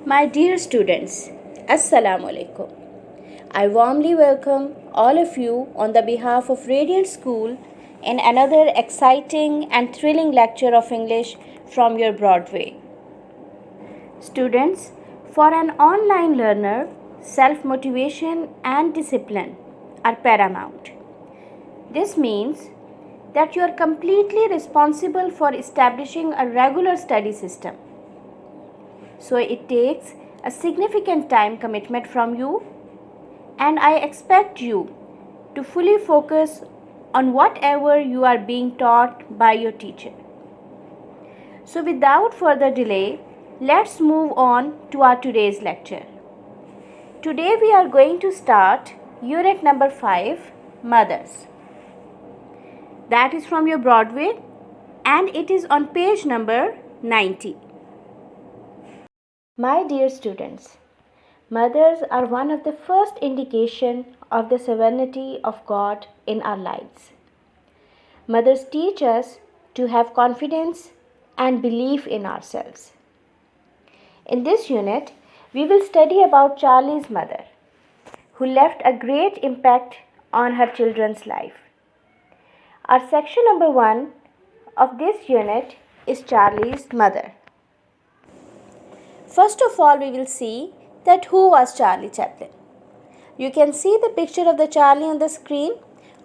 My dear students, Assalamu alaikum. I warmly welcome all of you on the behalf of Radiant School in another exciting and thrilling lecture of English from your Broadway. Students, for an online learner, self-motivation and discipline are paramount. This means that you are completely responsible for establishing a regular study system. So it takes a significant time commitment from you, and I expect you to fully focus on whatever you are being taught by your teacher. So without further delay, let's move on to our today's lecture. Today we are going to start unit number 5, Mothers. That is from your Broadway and it is on page number 90. My dear students, mothers are one of the first indication of the sovereignty of God in our lives. Mothers teach us to have confidence and belief in ourselves. In this unit, we will study about Charlie's mother, who left a great impact on her children's life. Our section number 1 of this unit is Charlie's mother. First of all, we will see that who was Charlie Chaplin. You can see the picture of the Charlie on the screen.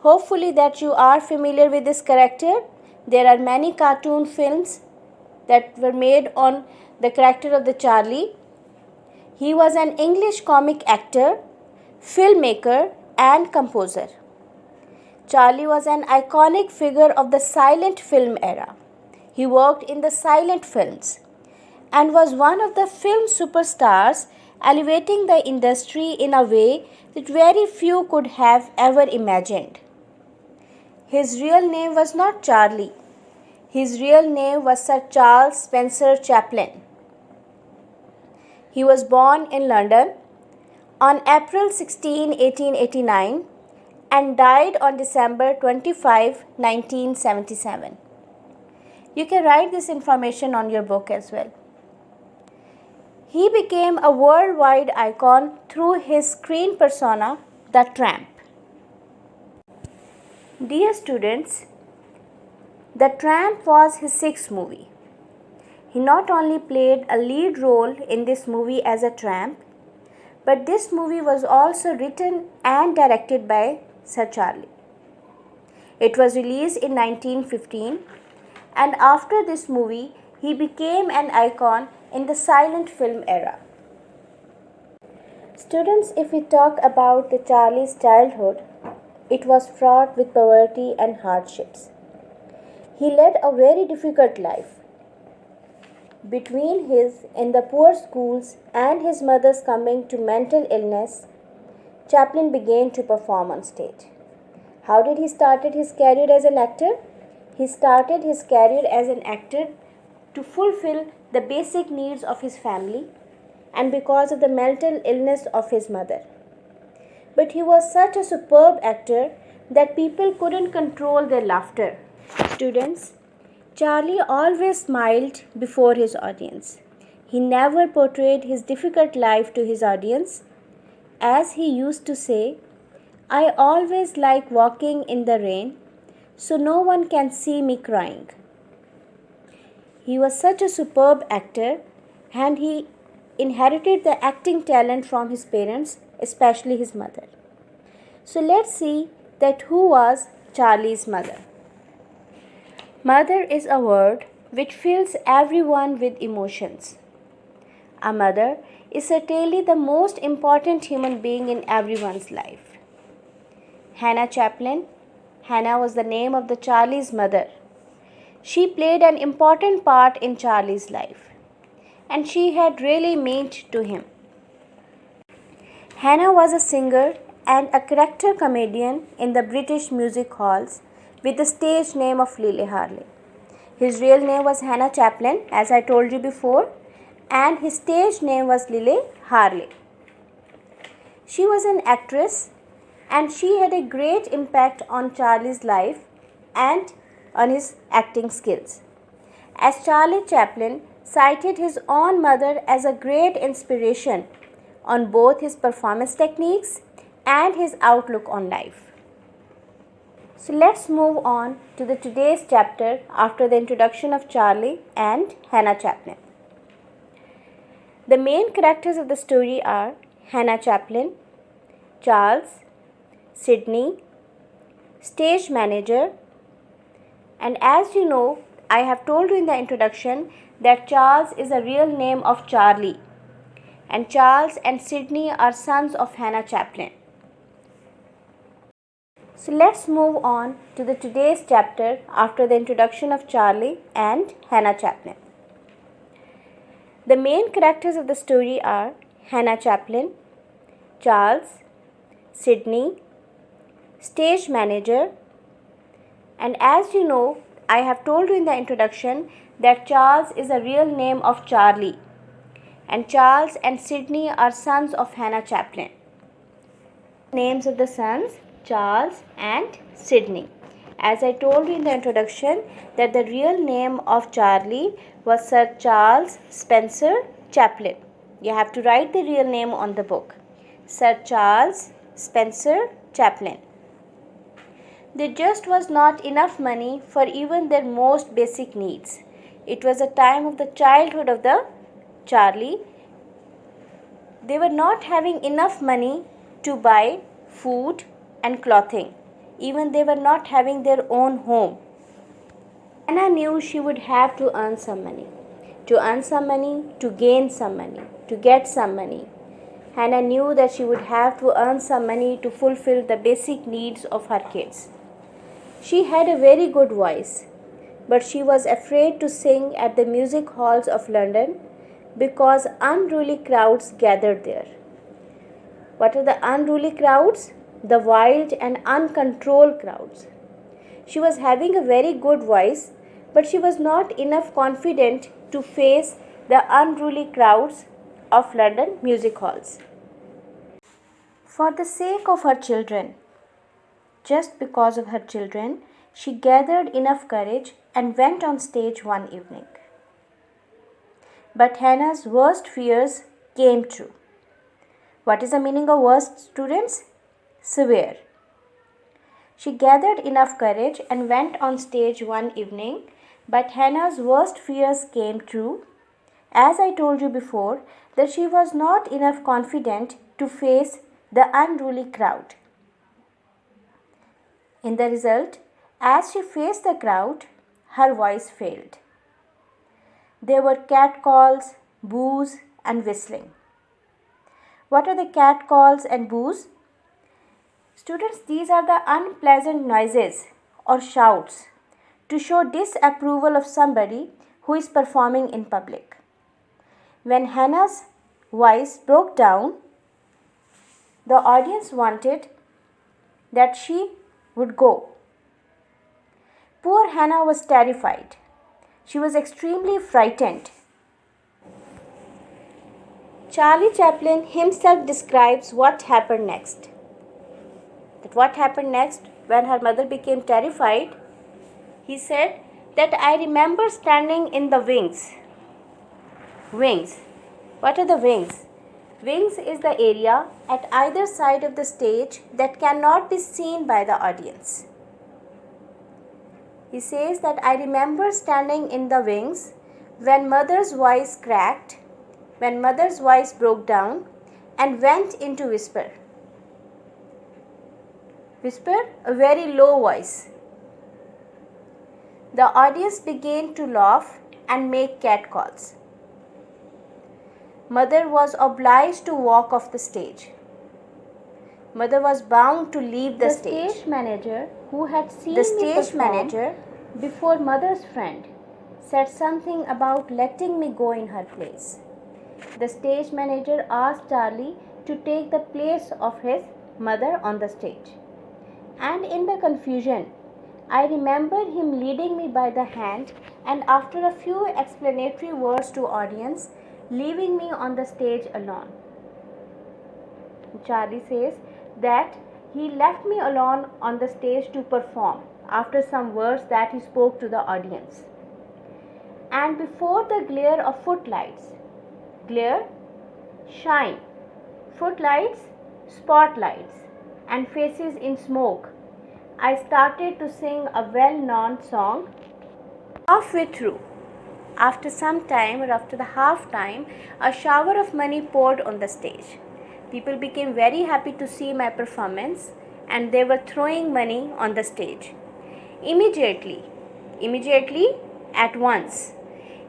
Hopefully that you are familiar with this character. There are many cartoon films that were made on the character of the Charlie. He was an English comic actor, filmmaker and composer. Charlie was an iconic figure of the silent film era. He worked in the silent films and was one of the film superstars, elevating the industry in a way that very few could have ever imagined. His real name was not Charlie. His real name was Sir Charles Spencer Chaplin. He was born in London on April 16, 1889 and died on December 25, 1977. You can write this information on your book as well. He became a worldwide icon through his screen persona, the Tramp. Dear students, The Tramp was his 6th movie. He not only played a lead role in this movie as a tramp, but this movie was also written and directed by Sir Charlie. It was released in 1915, and after this movie, he became an icon in the silent film era. Students, if we talk about the Charlie's childhood, it was fraught with poverty and hardships. He led a very difficult life. Between his in the poor schools and his mother's coming to mental illness, Chaplin began to perform on stage. How did he started his career as an actor? He started his career as an actor to fulfill the basic needs of his family and because of the mental illness of his mother. But he was such a superb actor that people couldn't control their laughter. Students, Charlie always smiled before his audience. He never portrayed his difficult life to his audience. As he used to say, I always like walking in the rain, so no one can see me crying. He was such a superb actor and he inherited the acting talent from his parents, especially his mother. So let's see that who was Charlie's mother. Mother is a word which fills everyone with emotions. A mother is certainly the most important human being in everyone's life. Hannah Chaplin. Hannah was the name of the Charlie's mother. She played an important part in Charlie's life, and she had really meant to him. Hannah was a singer and a character comedian in the British music halls with the stage name of Lily Harley. His real name was Hannah Chaplin, as I told you before, and his stage name was Lily Harley. She was an actress and she had a great impact on Charlie's life and on his acting skills. As Charlie Chaplin cited his own mother as a great inspiration on both his performance techniques and his outlook on life. So let's move on to the today's chapter after the introduction of Charlie and Hannah Chaplin. The main characters of the story are Hannah Chaplin, Charles, Sydney, stage manager, and as you know, I have told you in the introduction that Charles is a real name of Charlie, and Charles and Sydney are sons of Hannah Chaplin. So let's move on to the today's chapter after the introduction of Charlie and Hannah Chaplin. The main characters of the story are Hannah Chaplin, Charles, Sydney, stage manager, and as you know, I have told you in the introduction that Charles is a real name of Charlie, and Charles and Sydney are sons of Hannah Chaplin. Names of the sons, Charles and Sydney. As I told you in the introduction that the real name of Charlie was Sir Charles Spencer Chaplin. You have to write the real name on the book. Sir Charles Spencer Chaplin. There just was not enough money for even their most basic needs. It was a time of the childhood of the Charlie. They were not having enough money to buy food and clothing. Even they were not having their own home. Hannah knew she would have to earn some money. To earn some money, to gain some money, to get some money. Hannah knew that she would have to earn some money to fulfill the basic needs of her kids. She had a very good voice, but she was afraid to sing at the music halls of London because unruly crowds gathered there. What are the unruly crowds? The wild and uncontrolled crowds. She was having a very good voice, but she was not enough confident to face the unruly crowds of London music halls. For the sake of her children, just because of her children, she gathered enough courage and went on stage one evening. But Hannah's worst fears came true. What is the meaning of worst, students? Severe. She gathered enough courage and went on stage one evening, but Hannah's worst fears came true. As I told you before, that she was not enough confident to face the unruly crowd. In the result, as she faced the crowd, her voice failed. There were catcalls, boos, and whistling. What are the catcalls and boos? Students, these are the unpleasant noises or shouts to show disapproval of somebody who is performing in public. When Hannah's voice broke down, the audience wanted that she would go. Poor Hannah was terrified. She was extremely frightened. Charlie Chaplin himself describes what happened next. What happened next when her mother became terrified? He said that I remember standing in the wings. Wings. What are the wings? Wings is the area at either side of the stage that cannot be seen by the audience. He says that I remember standing in the wings when mother's voice cracked, when mother's voice broke down and went into whisper. Whisper, a very low voice. The audience began to laugh and make catcalls. Mother was obliged to walk off the stage. Mother was bound to leave the stage. The stage manager, who had seen me perform before mother's friend, said something about letting me go in her place. The stage manager asked Charlie to take the place of his mother on the stage. And in the confusion, I remember him leading me by the hand and after a few explanatory words to audience, leaving me on the stage alone. Charlie says that he left me alone on the stage to perform after some words that he spoke to the audience. and before the glare of footlights, glare, shine, footlights, spotlights, and faces in smoke, I started to sing a well-known song. Halfway through, after some time or after the half time, a shower of money poured on the stage. People became very happy to see my performance and they were throwing money on the stage. Immediately, at once.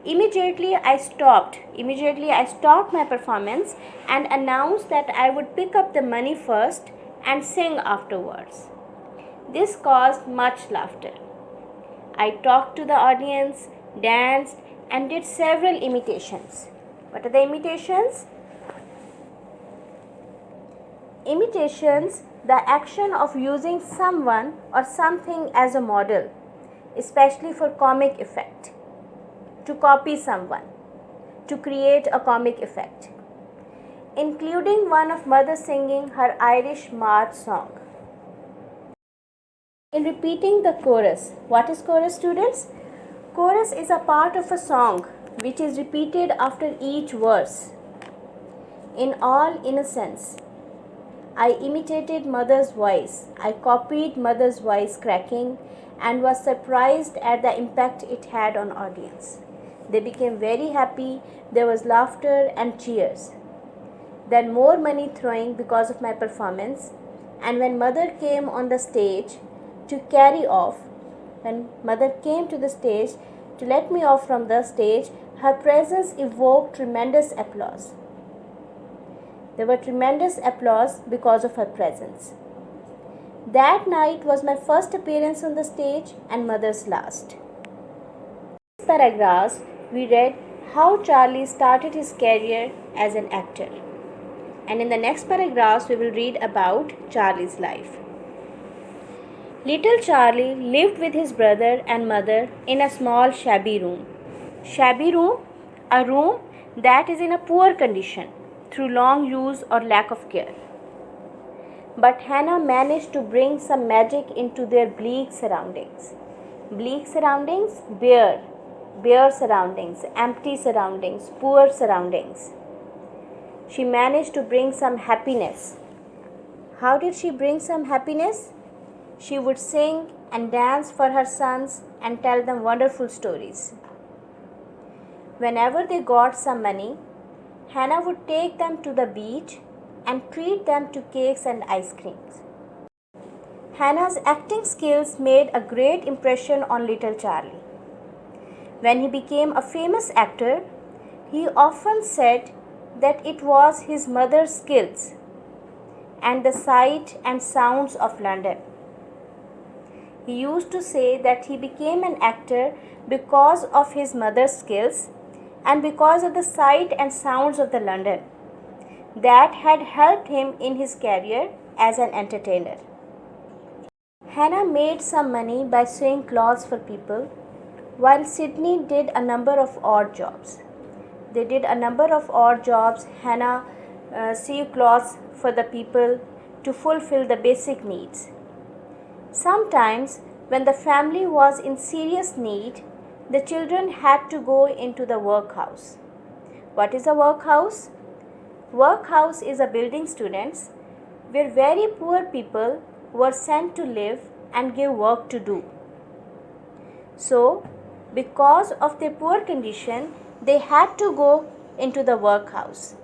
Immediately I stopped my performance and announced that I would pick up the money first and sing afterwards. This caused much laughter. I talked to the audience, danced, and did several imitations. What are the imitations? Imitations, the action of using someone or something as a model, especially for comic effect. To copy someone, to create a comic effect, including one of mother singing her Irish march song. In repeating the chorus, what is chorus, students? Chorus is a part of a song which is repeated after each verse. In all innocence, I imitated mother's voice. I copied mother's voice cracking and was surprised at the impact it had on audience. They became very happy. There was laughter and cheers. Then more money throwing because of my performance. And when mother came on the stage to carry off, when mother came to the stage to let me off from the stage, her presence evoked tremendous applause. There were tremendous applause because of her presence. That night was my first appearance on the stage and mother's last. In these paragraphs, we read how Charlie started his career as an actor. And in the next paragraphs, we will read about Charlie's life. Little Charlie lived with his brother and mother in a small shabby room. Shabby room, a room that is in a poor condition through long use or lack of care. But Hannah managed to bring some magic into their bleak surroundings. Bleak surroundings, bare surroundings, empty surroundings, poor surroundings. She managed to bring some happiness. How did she bring some happiness? She would sing and dance for her sons and tell them wonderful stories. Whenever they got some money, Hannah would take them to the beach and treat them to cakes and ice creams. Hannah's acting skills made a great impression on little Charlie. When he became a famous actor, he often said that it was his mother's skills and the sight and sounds of London. He used to say that he became an actor because of his mother's skills and because of the sight and sounds of the London that had helped him in his career as an entertainer. Hannah made some money by sewing clothes for people, while Sydney did a number of odd jobs. They did a number of odd jobs. Hannah sewed clothes for the people to fulfill the basic needs. Sometimes, when the family was in serious need, the children had to go into the workhouse. What is a workhouse? Workhouse is a building, students, where very poor people were sent to live and give work to do. So, because of their poor condition, they had to go into the workhouse.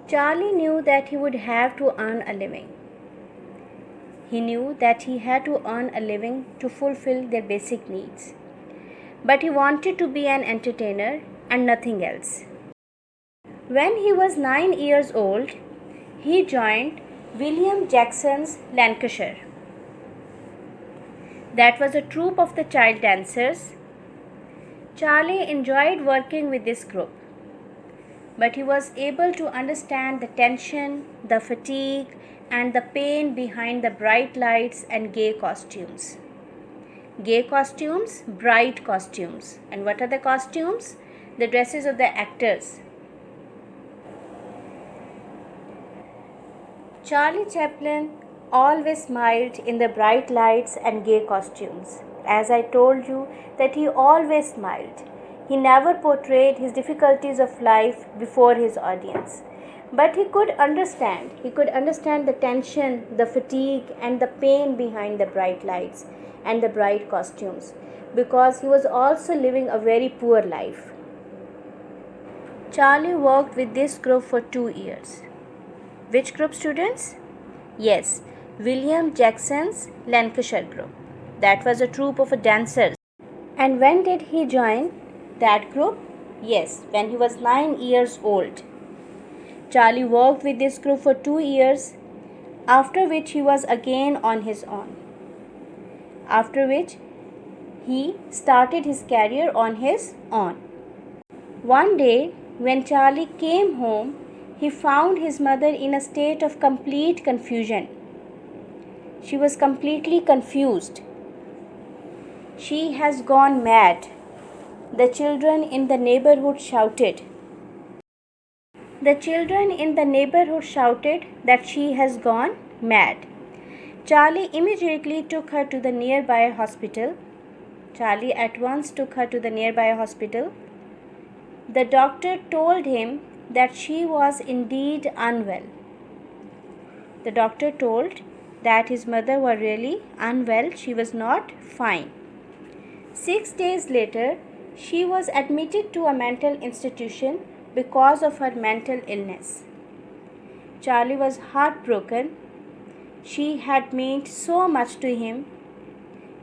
Charlie knew that he would have to earn a living. He knew that he had to earn a living to fulfill their basic needs. But he wanted to be an entertainer and nothing else. When he was 9 years old, he joined William Jackson's Lancashire. That was a troupe of the child dancers. Charlie enjoyed working with this group, but he was able to understand the tension, the fatigue, and the pain behind the bright lights and gay costumes. Gay costumes, bright costumes. And what are the costumes? The dresses of the actors. Charlie Chaplin always smiled in the bright lights and gay costumes. As I told you that he always smiled. He never portrayed his difficulties of life before his audience. But he could understand. He could understand the tension, the fatigue, and the pain behind the bright lights and the bright costumes, because he was also living a very poor life. Charlie worked with this group for 2 years. Which group, students? Yes, William Jackson's Lancashire group. That was a troupe of dancers. And when did he join that group? Yes, when he was 9 years old. Charlie worked with this group for 2 years, after which he was again on his own. After which he started his career on his own. One day, when Charlie came home, he found his mother in a state of complete confusion. She was completely confused. She has gone mad, the children in the neighborhood shouted. The children in the neighborhood shouted that she has gone mad. Charlie immediately took her to the nearby hospital. Charlie at once took her to the nearby hospital. The doctor told him that she was indeed unwell. The doctor told that his mother was really unwell. She was not fine. 6 days later, she was admitted to a mental institution because of her mental illness. Charlie was heartbroken. She had meant so much to him.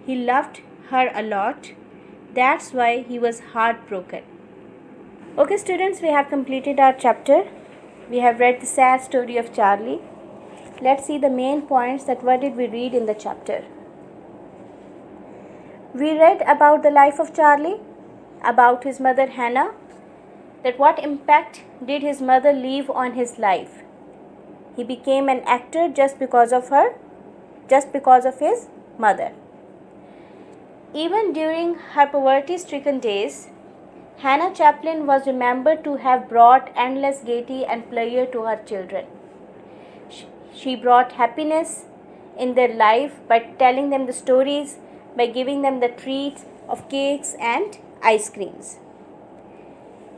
He loved her a lot. That's why he was heartbroken. Okay, students, we have completed our chapter. We have read the sad story of Charlie. Let's see the main points that what did we read in the chapter. We read about the life of Charlie, about his mother Hannah, that what impact did his mother leave on his life. He became an actor just because of her, just because of his mother. Even during her poverty-stricken days, Hannah Chaplin was remembered to have brought endless gaiety and pleasure to her children. She brought happiness in their life by telling them the stories, by giving them the treats of cakes and ice creams.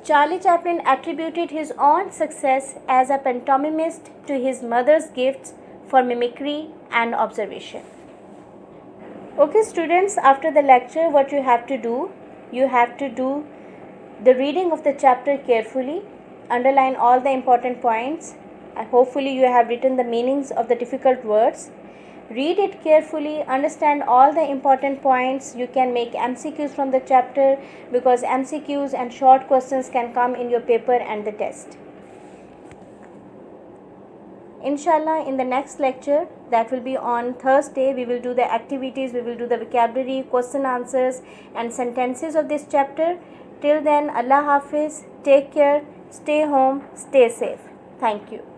Charlie Chaplin attributed his own success as a pantomimist to his mother's gifts for mimicry and observation. Okay, students, after the lecture, what you have to do the reading of the chapter carefully, underline all the important points. Hopefully you have written the meanings of the difficult words. Read it carefully, understand all the important points. You can make MCQs from the chapter, because MCQs and short questions can come in your paper and the test. Inshallah, in the next lecture, that will be on Thursday, we will do the activities, we will do the vocabulary, question answers and sentences of this chapter. Till then, Allah Hafiz, take care, stay home, stay safe. Thank you.